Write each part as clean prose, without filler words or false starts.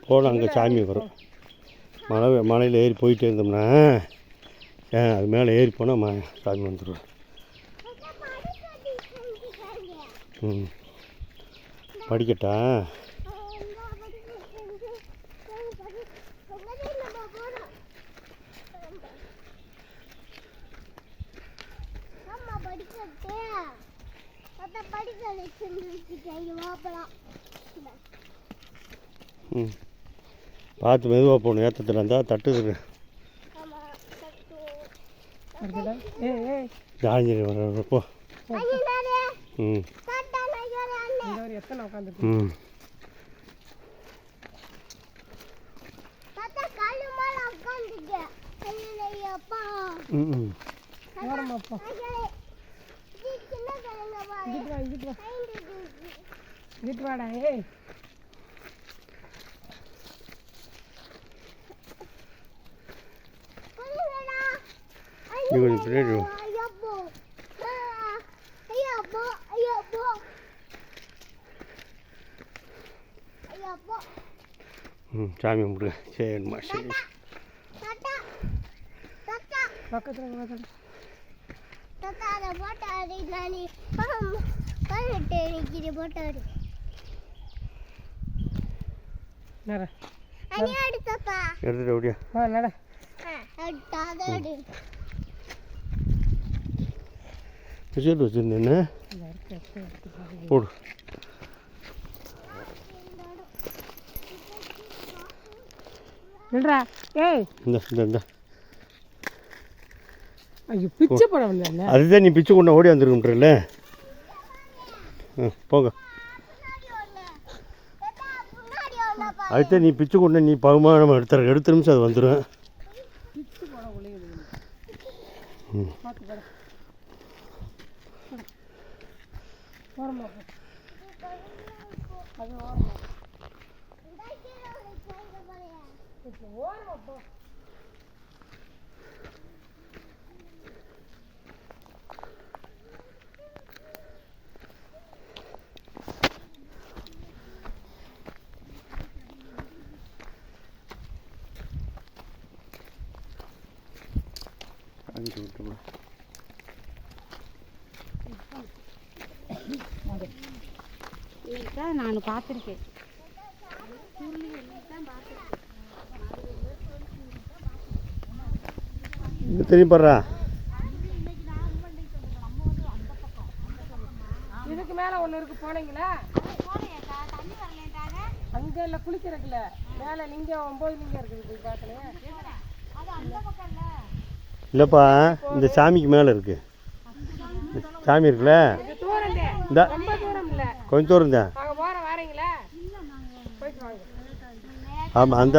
போனால் அங்கே சாமி வரும். மலையில் ஏறி போயிட்டே இருந்தோம்னா அது மேலே ஏறி போனால் சாமி வந்துடும். படிக்கட்டா? பார்த்து மெதுவாக போகணும். ஏற்றத்தில் இருந்தால் தட்டுது. ஆஞ்சநேயர் வர்றப்போ வாடா. கொஞ்சம் பின்னாடி சாமி கும்பிடு. சரிம்மா, சரி. பக்கத்தில் எடுத்துட்டு அப்படியா வச்சுருந்தேன்னு போடு. அதுதான் நீ பிச்சு கொண்டு ஓடி வந்துருக்குன்றல. போங்க. அதுதான் நீ பிச்சு கொண்டு நீ பகுமானம் எடுத்த நிமிஷம் அது வந்துடும். நான் பார்த்துருக்கேன். தெரியுப்படுறா. இதுக்கு மேலே ஒன்று இருக்கு. போனீங்களா? அங்கே இல்லை, குளிக்கிறதுல மேலே லிங்கம் 9 லிங்கம் இருக்குது. போய் பார்க்கலையா? இல்லைப்பா, இந்த சாமிக்கு மேலே இருக்கு. சாமி இருக்குல்ல, இந்த கொஞ்சம் தூரம் தான். ஆமாம், அந்த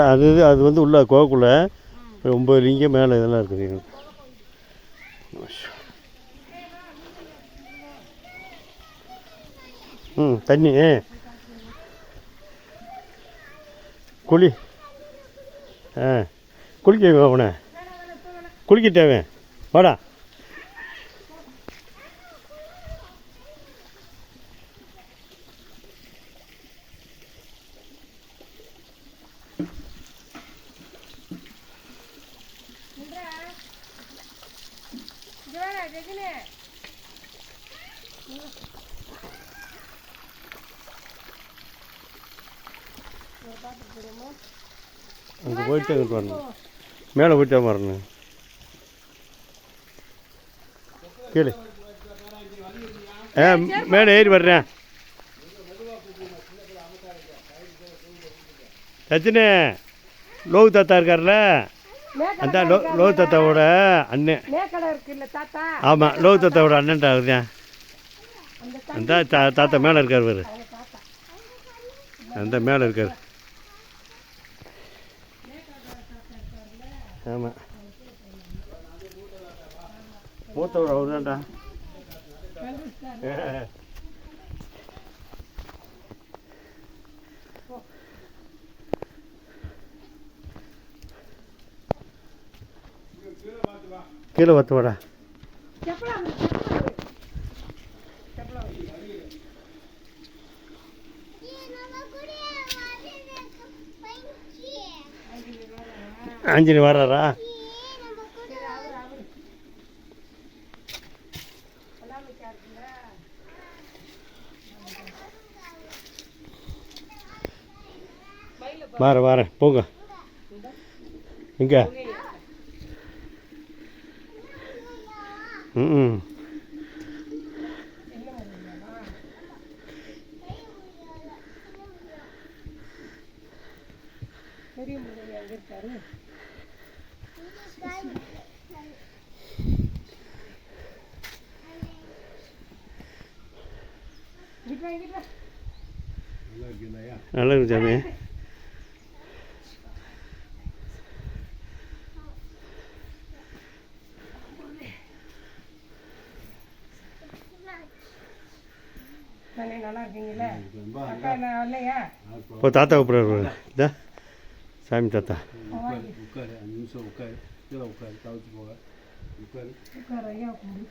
அது வந்து உள்ள கோக்குள்ளே 9 லிங்கம் மேலே இதெல்லாம் இருக்குது. தண்ணி குளி. குளிக்க அவனை குளிக்க தேவை. வாடா. அங்கே போயிட்டு அங்கிட்டு வரணும். மேலே போயிட்டே வரணும். கீழே மேலே ஏறி வர்றேன். சச்சினே, லோகு தாத்தா இருக்கார்ல, அந்த லோகு தாத்தாவோட அண்ணன். ஆமாம், லோகு தாத்தாவோட அண்ணன்டா இருக்குதான். அந்த தாத்தா மேலே இருக்கார் பாரு. அந்த மேலே இருக்கார். ஆமாம், மூத்தவர் அவர் தான்டா. கீழே பார்த்து வாடா. ஆஞ்சனி வர்றாரா? வரேன் போங்க. எங்கே? ம் பெரிய முருகன் எங்கே இருக்காரு? நல்லா இருக்கு சாமி. நல்லா இருக்கீங்களா? அக்கா நான் வரலையா? இப்போ தாத்தா கூப்பிட்றாரு. இதா சாமி தாத்தா. உட்கார் ஐயா கும்பிடு.